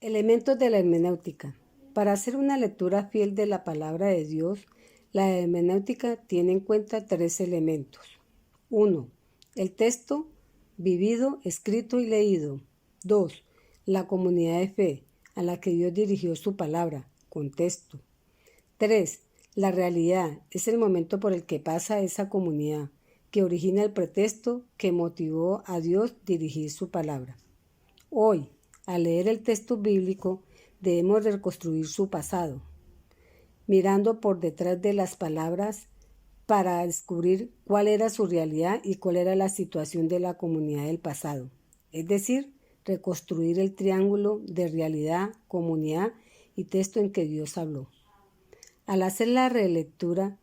Elementos de la hermenéutica. Para hacer una lectura fiel de la palabra de Dios, la hermenéutica tiene en cuenta tres elementos. 1. El texto vivido, escrito y leído. 2. La comunidad de fe a la que Dios dirigió su palabra, contexto. 3. La realidad es el momento por el que pasa esa comunidad, que origina el pretexto que motivó a Dios dirigir su palabra. Hoy, al leer el texto bíblico, debemos reconstruir su pasado, mirando por detrás de las palabras para descubrir cuál era su realidad y cuál era la situación de la comunidad del pasado. Es decir, reconstruir el triángulo de realidad, comunidad y texto en que Dios habló. Al hacer la relectura,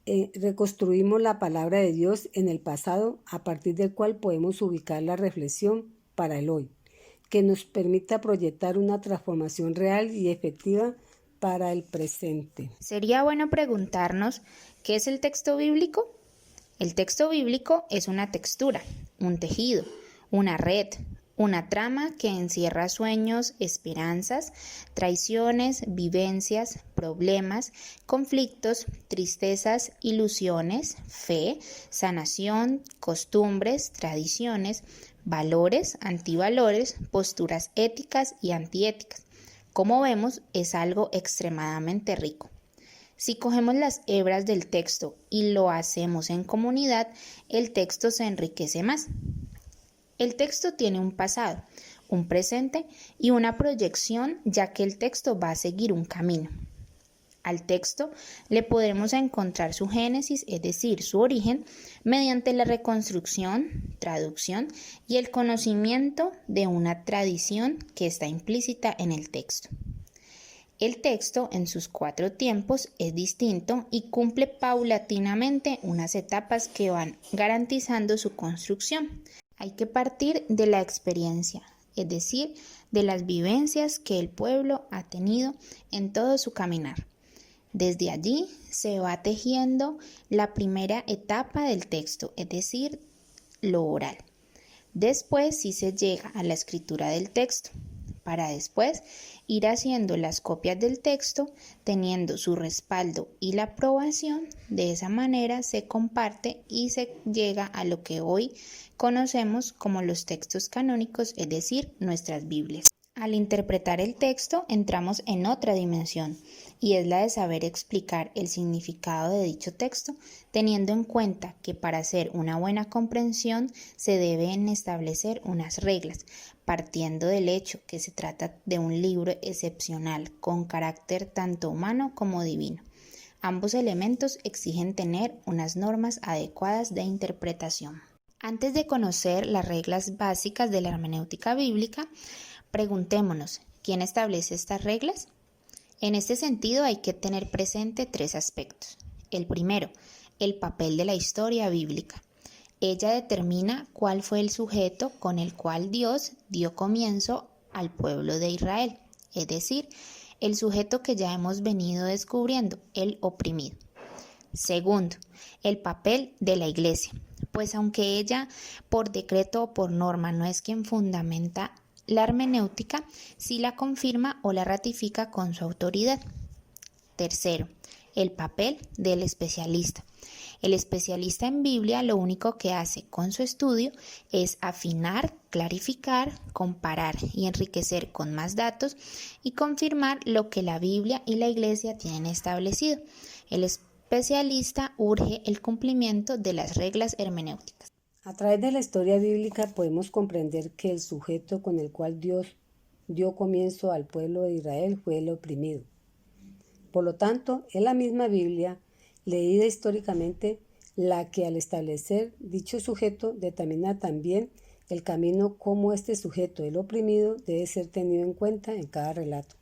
reconstruimos la palabra de Dios en el pasado, a partir del cual podemos ubicar la reflexión para el hoy, que nos permita proyectar una transformación real y efectiva para el presente. Sería bueno preguntarnos, ¿qué es el texto bíblico? El texto bíblico es una textura, un tejido, una red, una trama que encierra sueños, esperanzas, traiciones, vivencias, problemas, conflictos, tristezas, ilusiones, fe, sanación, costumbres, tradiciones, valores, antivalores, posturas éticas y antiéticas. Como vemos, es algo extremadamente rico. Si cogemos las hebras del texto y lo hacemos en comunidad, el texto se enriquece más. El texto tiene un pasado, un presente y una proyección, ya que el texto va a seguir un camino. Al texto le podremos encontrar su génesis, es decir, su origen, mediante la reconstrucción, traducción y el conocimiento de una tradición que está implícita en el texto. El texto en sus 4 tiempos es distinto y cumple paulatinamente unas etapas que van garantizando su construcción. Hay que partir de la experiencia, es decir, de las vivencias que el pueblo ha tenido en todo su caminar. Desde allí se va tejiendo la primera etapa del texto, es decir, lo oral. Después sí se llega a la escritura del texto, para después ir haciendo las copias del texto, teniendo su respaldo y la aprobación. De esa manera se comparte y se llega a lo que hoy conocemos como los textos canónicos, es decir, nuestras Biblias. Al interpretar el texto entramos en otra dimensión y es la de saber explicar el significado de dicho texto, teniendo en cuenta que para hacer una buena comprensión se deben establecer unas reglas, partiendo del hecho que se trata de un libro excepcional con carácter tanto humano como divino. Ambos elementos exigen tener unas normas adecuadas de interpretación. Antes de conocer las reglas básicas de la hermenéutica bíblica, preguntémonos, ¿quién establece estas reglas? En este sentido hay que tener presente 3 aspectos. El primero, el papel de la historia bíblica. Ella determina cuál fue el sujeto con el cual Dios dio comienzo al pueblo de Israel, es decir, el sujeto que ya hemos venido descubriendo, el oprimido. Segundo, el papel de la Iglesia, pues aunque ella por decreto o por norma no es quien fundamenta la hermenéutica, sí la confirma o la ratifica con su autoridad. Tercero, el papel del especialista. El especialista en Biblia lo único que hace con su estudio es afinar, clarificar, comparar y enriquecer con más datos y confirmar lo que la Biblia y la Iglesia tienen establecido. El especialista urge el cumplimiento de las reglas hermenéuticas. A través de la historia bíblica podemos comprender que el sujeto con el cual Dios dio comienzo al pueblo de Israel fue el oprimido. Por lo tanto, es la misma Biblia, leída históricamente, la que al establecer dicho sujeto determina también el camino como este sujeto, el oprimido, debe ser tenido en cuenta en cada relato.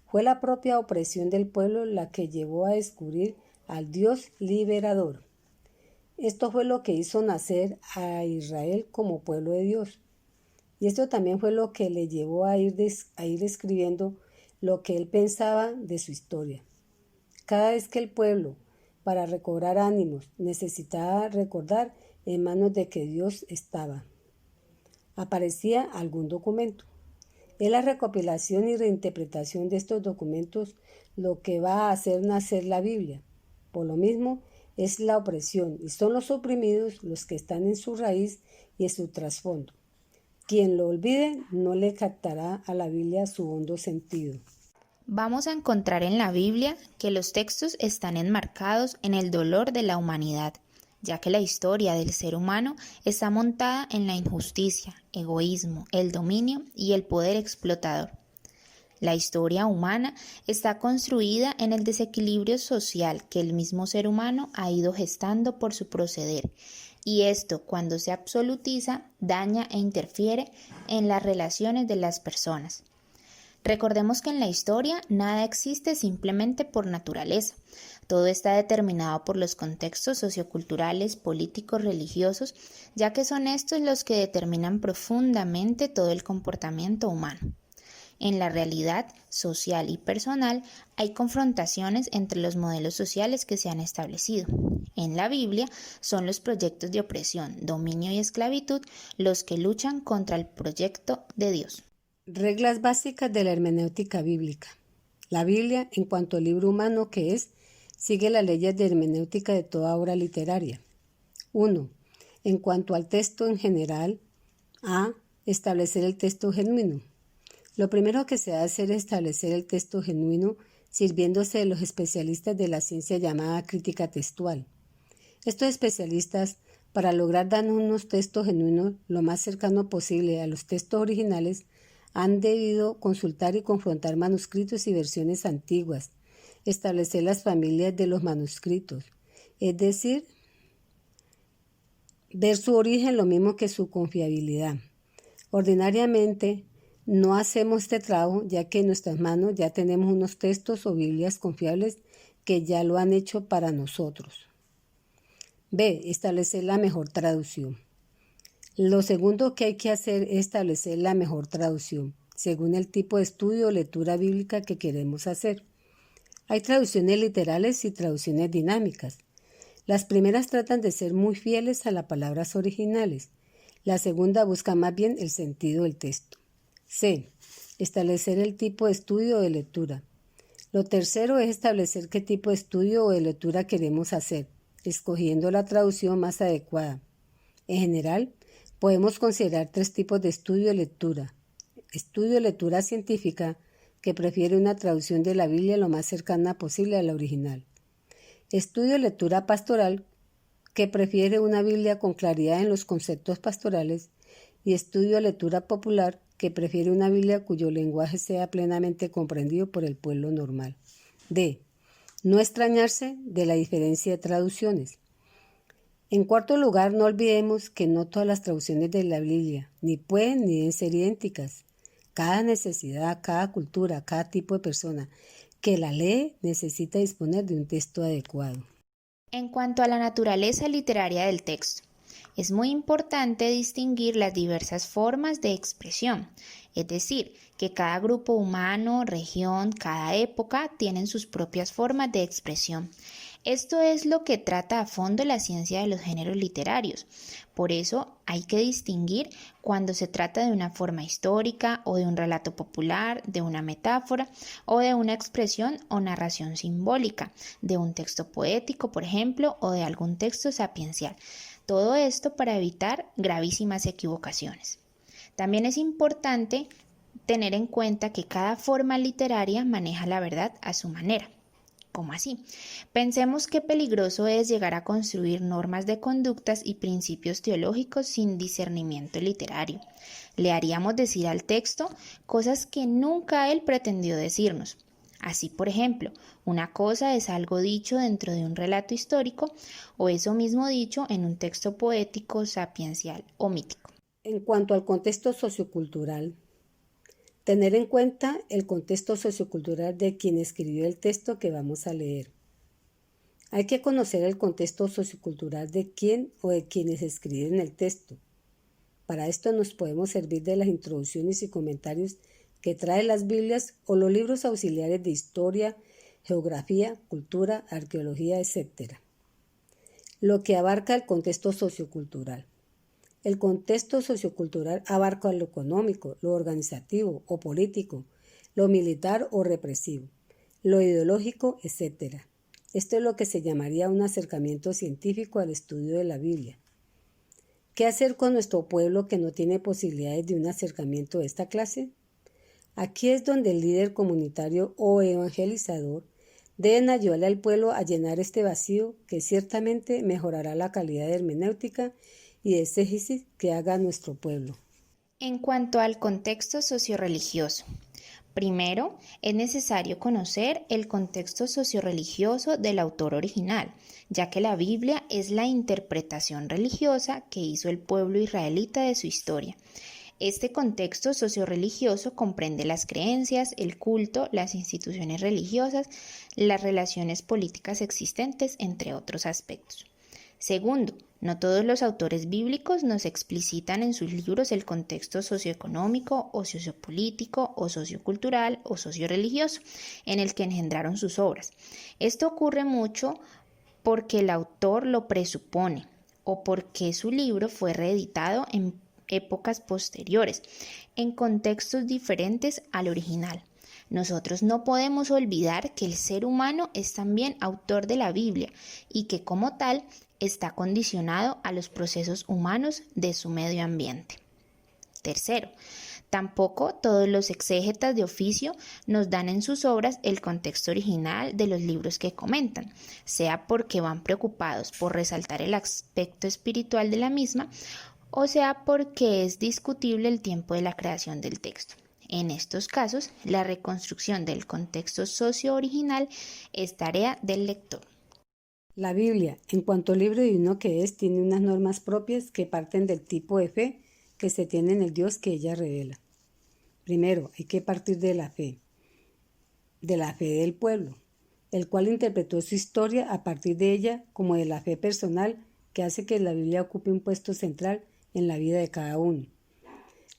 Fue la propia opresión del pueblo la que llevó a descubrir al Dios liberador. Esto fue lo que hizo nacer a Israel como pueblo de Dios. Y esto también fue lo que le llevó a ir escribiendo lo que él pensaba de su historia. Cada vez que el pueblo, para recobrar ánimos, necesitaba recordar en manos de que Dios estaba, aparecía algún documento. Es la recopilación y reinterpretación de estos documentos lo que va a hacer nacer la Biblia. Por lo mismo, es la opresión y son los oprimidos los que están en su raíz y en su trasfondo. Quien lo olvide no le captará a la Biblia su hondo sentido. Vamos a encontrar en la Biblia que los textos están enmarcados en el dolor de la humanidad, ya que la historia del ser humano está montada en la injusticia, egoísmo, el dominio y el poder explotador. La historia humana está construida en el desequilibrio social que el mismo ser humano ha ido gestando por su proceder, y esto, cuando se absolutiza, daña e interfiere en las relaciones de las personas. Recordemos que en la historia nada existe simplemente por naturaleza. Todo está determinado por los contextos socioculturales, políticos, religiosos, ya que son estos los que determinan profundamente todo el comportamiento humano. En la realidad social y personal hay confrontaciones entre los modelos sociales que se han establecido. En la Biblia son los proyectos de opresión, dominio y esclavitud los que luchan contra el proyecto de Dios. Reglas básicas de la hermenéutica bíblica. La Biblia, en cuanto al libro humano que es, sigue las leyes de hermenéutica de toda obra literaria. 1. En cuanto al texto en general, a. Establecer el texto genuino. Lo primero que se hace es establecer el texto genuino sirviéndose de los especialistas de la ciencia llamada crítica textual. Estos especialistas, para lograr darnos unos textos genuinos lo más cercano posible a los textos originales, han debido consultar y confrontar manuscritos y versiones antiguas, establecer las familias de los manuscritos, es decir, ver su origen lo mismo que su confiabilidad. Ordinariamente, no hacemos este trabajo ya que en nuestras manos ya tenemos unos textos o Biblias confiables que ya lo han hecho para nosotros. B. Establecer la mejor traducción. Lo segundo que hay que hacer es establecer la mejor traducción, según el tipo de estudio o lectura bíblica que queremos hacer. Hay traducciones literales y traducciones dinámicas. Las primeras tratan de ser muy fieles a las palabras originales. La segunda busca más bien el sentido del texto. C. Establecer el tipo de estudio o de lectura. Lo tercero es establecer qué tipo de estudio o de lectura queremos hacer, escogiendo la traducción más adecuada. En general, podemos considerar 3 tipos de estudio de lectura. Estudio de lectura científica, que prefiere una traducción de la Biblia lo más cercana posible a la original. Estudio de lectura pastoral, que prefiere una Biblia con claridad en los conceptos pastorales. Y estudio de lectura popular, que prefiere una Biblia cuyo lenguaje sea plenamente comprendido por el pueblo normal. D. No extrañarse de la diferencia de traducciones. En cuarto lugar, no olvidemos que no todas las traducciones de la Biblia ni pueden ni deben ser idénticas. Cada necesidad, cada cultura, cada tipo de persona que la lee necesita disponer de un texto adecuado. En cuanto a la naturaleza literaria del texto, es muy importante distinguir las diversas formas de expresión, es decir, que cada grupo humano, región, cada época tienen sus propias formas de expresión. Esto es lo que trata a fondo la ciencia de los géneros literarios. Por eso hay que distinguir cuando se trata de una forma histórica o de un relato popular, de una metáfora o de una expresión o narración simbólica, de un texto poético, por ejemplo, o de algún texto sapiencial. Todo esto para evitar gravísimas equivocaciones. También es importante tener en cuenta que cada forma literaria maneja la verdad a su manera. ¿Cómo así? Pensemos qué peligroso es llegar a construir normas de conductas y principios teológicos sin discernimiento literario. Le haríamos decir al texto cosas que nunca él pretendió decirnos. Así, por ejemplo, una cosa es algo dicho dentro de un relato histórico o eso mismo dicho en un texto poético, sapiencial o mítico. En cuanto al contexto sociocultural, tener en cuenta el contexto sociocultural de quien escribió el texto que vamos a leer. Hay que conocer el contexto sociocultural de quién o de quienes escriben el texto. Para esto nos podemos servir de las introducciones y comentarios que trae las Biblias o los libros auxiliares de historia, geografía, cultura, arqueología, etc. Lo que abarca el contexto sociocultural. El contexto sociocultural abarca lo económico, lo organizativo o político, lo militar o represivo, lo ideológico, etc. Esto es lo que se llamaría un acercamiento científico al estudio de la Biblia. ¿Qué hacer con nuestro pueblo que no tiene posibilidades de un acercamiento de esta clase? Aquí es donde el líder comunitario o evangelizador deben ayudarle al pueblo a llenar este vacío que ciertamente mejorará la calidad de hermenéutica y de exégesis que haga nuestro pueblo. En cuanto al contexto sociorreligioso, primero es necesario conocer el contexto sociorreligioso del autor original, ya que la Biblia es la interpretación religiosa que hizo el pueblo israelita de su historia. Este contexto sociorreligioso comprende las creencias, el culto, las instituciones religiosas, las relaciones políticas existentes, entre otros aspectos. Segundo, no todos los autores bíblicos nos explicitan en sus libros el contexto socioeconómico o sociopolítico o sociocultural o socioreligioso en el que engendraron sus obras. Esto ocurre mucho porque el autor lo presupone o porque su libro fue reeditado en épocas posteriores, en contextos diferentes al original. Nosotros no podemos olvidar que el ser humano es también autor de la Biblia y que como tal está condicionado a los procesos humanos de su medio ambiente. Tercero, tampoco todos los exégetas de oficio nos dan en sus obras el contexto original de los libros que comentan, sea porque van preocupados por resaltar el aspecto espiritual de la misma, o sea porque es discutible el tiempo de la creación del texto. En estos casos, la reconstrucción del contexto socio-original es tarea del lector. La Biblia, en cuanto al libro divino que es, tiene unas normas propias que parten del tipo de fe que se tiene en el Dios que ella revela. Primero, hay que partir de la fe del pueblo, el cual interpretó su historia a partir de ella como de la fe personal que hace que la Biblia ocupe un puesto central en la vida de cada uno.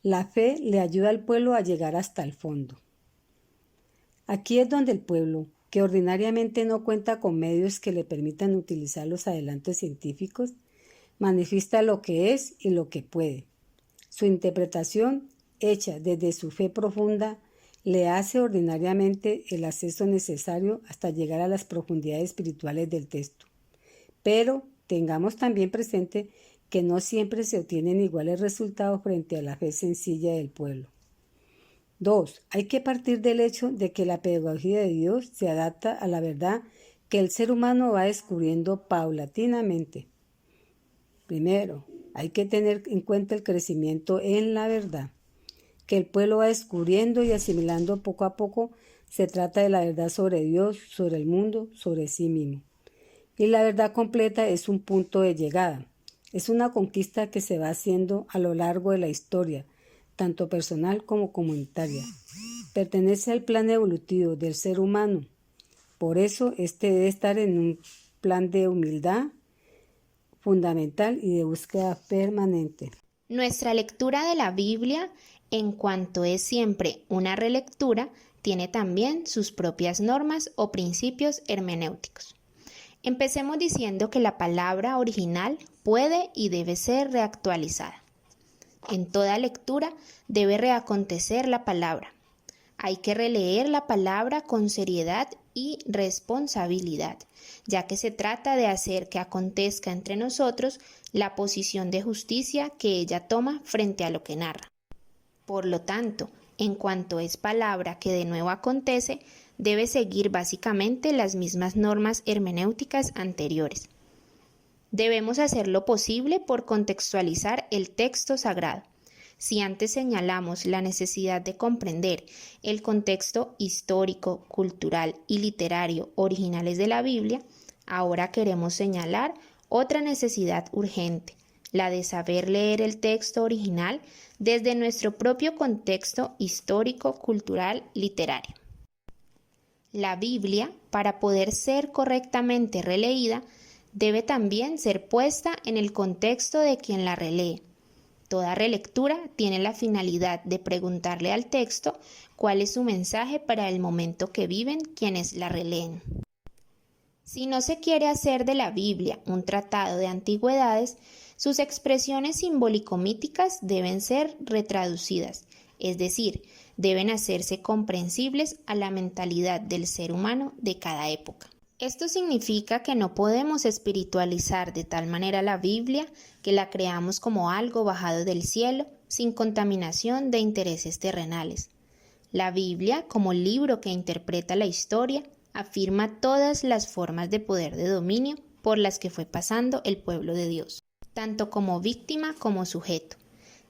La fe le ayuda al pueblo a llegar hasta el fondo. Aquí es donde el pueblo, que ordinariamente no cuenta con medios que le permitan utilizar los adelantos científicos, manifiesta lo que es y lo que puede. Su interpretación, hecha desde su fe profunda, le hace ordinariamente el acceso necesario hasta llegar a las profundidades espirituales del texto. Pero tengamos también presente que no siempre se obtienen iguales resultados frente a la fe sencilla del pueblo. 2. Hay que partir del hecho de que la pedagogía de Dios se adapta a la verdad que el ser humano va descubriendo paulatinamente. Primero, hay que tener en cuenta el crecimiento en la verdad, que el pueblo va descubriendo y asimilando poco a poco. Se trata de la verdad sobre Dios, sobre el mundo, sobre sí mismo. Y la verdad completa es un punto de llegada. Es una conquista que se va haciendo a lo largo de la historia, tanto personal como comunitaria. Pertenece al plan evolutivo del ser humano. Por eso, este debe estar en un plan de humildad fundamental y de búsqueda permanente. Nuestra lectura de la Biblia, en cuanto es siempre una relectura, tiene también sus propias normas o principios hermenéuticos. Empecemos diciendo que la palabra original puede y debe ser reactualizada. En toda lectura debe reacontecer la palabra. Hay que releer la palabra con seriedad y responsabilidad, ya que se trata de hacer que acontezca entre nosotros la posición de justicia que ella toma frente a lo que narra. Por lo tanto, en cuanto es palabra que de nuevo acontece, debe seguir básicamente las mismas normas hermenéuticas anteriores. Debemos hacer lo posible por contextualizar el texto sagrado. Si antes señalamos la necesidad de comprender el contexto histórico, cultural y literario originales de la Biblia, ahora queremos señalar otra necesidad urgente, la de saber leer el texto original desde nuestro propio contexto histórico, cultural, literario. La Biblia, para poder ser correctamente releída, debe también ser puesta en el contexto de quien la relee. Toda relectura tiene la finalidad de preguntarle al texto cuál es su mensaje para el momento que viven quienes la releen. Si no se quiere hacer de la Biblia un tratado de antigüedades, Sus expresiones simbólico-míticas deben ser retraducidas, es decir, deben hacerse comprensibles a la mentalidad del ser humano de cada época. Esto significa que no podemos espiritualizar de tal manera la Biblia que la creamos como algo bajado del cielo, sin contaminación de intereses terrenales. La Biblia, como libro que interpreta la historia, afirma todas las formas de poder de dominio por las que fue pasando el pueblo de Dios, tanto como víctima como sujeto.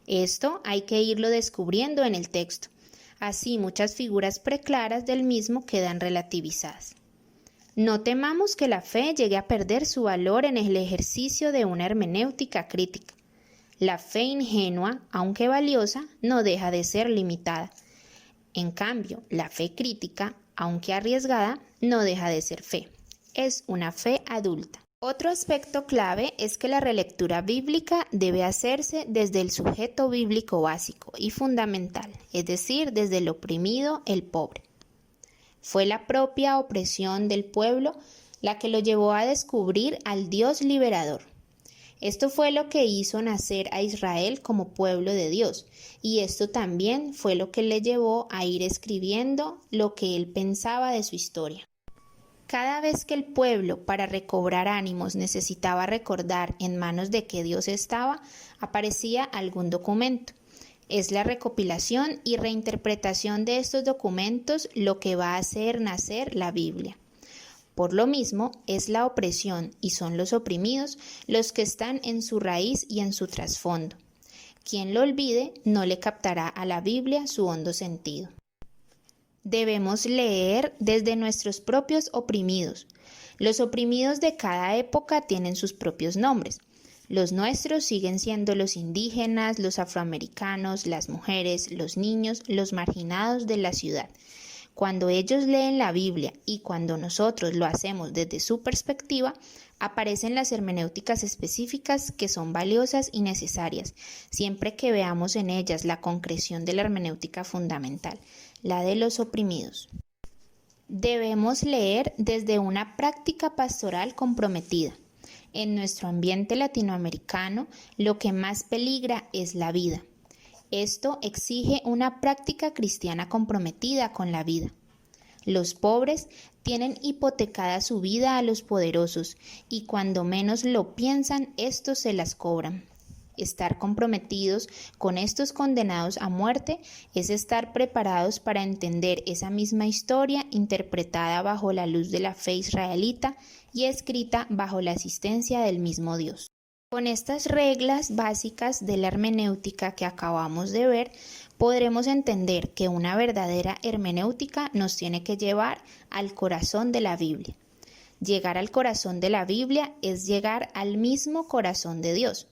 Esto hay que irlo descubriendo en el texto. Así muchas figuras preclaras del mismo quedan relativizadas. No temamos que la fe llegue a perder su valor en el ejercicio de una hermenéutica crítica. La fe ingenua, aunque valiosa, no deja de ser limitada. En cambio, la fe crítica, aunque arriesgada, no deja de ser fe. Es una fe adulta. Otro aspecto clave es que la relectura bíblica debe hacerse desde el sujeto bíblico básico y fundamental, es decir, desde el oprimido, el pobre. Fue la propia opresión del pueblo la que lo llevó a descubrir al Dios liberador. Esto fue lo que hizo nacer a Israel como pueblo de Dios, y esto también fue lo que le llevó a ir escribiendo lo que él pensaba de su historia. Cada vez que el pueblo, para recobrar ánimos, necesitaba recordar en manos de qué Dios estaba, aparecía algún documento. Es la recopilación y reinterpretación de estos documentos lo que va a hacer nacer la Biblia. Por lo mismo, es la opresión y son los oprimidos los que están en su raíz y en su trasfondo. Quien lo olvide no le captará a la Biblia su hondo sentido. Debemos leer desde nuestros propios oprimidos. Los oprimidos de cada época tienen sus propios nombres. Los nuestros siguen siendo los indígenas, los afroamericanos, las mujeres, los niños, los marginados de la ciudad. Cuando ellos leen la Biblia y cuando nosotros lo hacemos desde su perspectiva, aparecen las hermenéuticas específicas que son valiosas y necesarias, siempre que veamos en ellas la concreción de la hermenéutica fundamental, la de los oprimidos. Debemos leer desde una práctica pastoral comprometida. En nuestro ambiente latinoamericano, lo que más peligra es la vida. Esto exige una práctica cristiana comprometida con la vida. Los pobres tienen hipotecada su vida a los poderosos y cuando menos lo piensan, estos se las cobran. Estar comprometidos con estos condenados a muerte es estar preparados para entender esa misma historia interpretada bajo la luz de la fe israelita y escrita bajo la asistencia del mismo Dios. Con estas reglas básicas de la hermenéutica que acabamos de ver, podremos entender que una verdadera hermenéutica nos tiene que llevar al corazón de la Biblia. Llegar al corazón de la Biblia es llegar al mismo corazón de Dios.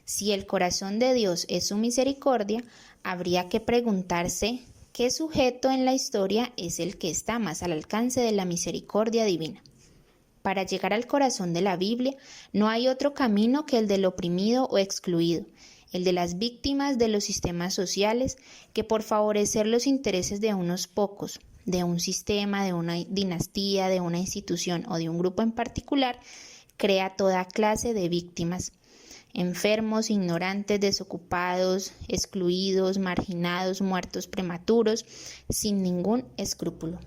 Si el corazón de Dios es su misericordia, habría que preguntarse qué sujeto en la historia es el que está más al alcance de la misericordia divina. Para llegar al corazón de la Biblia no hay otro camino que el del oprimido o excluido, el de las víctimas de los sistemas sociales que por favorecer los intereses de unos pocos, de un sistema, de una dinastía, de una institución o de un grupo en particular, crea toda clase de víctimas. Enfermos, ignorantes, desocupados, excluidos, marginados, muertos prematuros, sin ningún escrúpulo.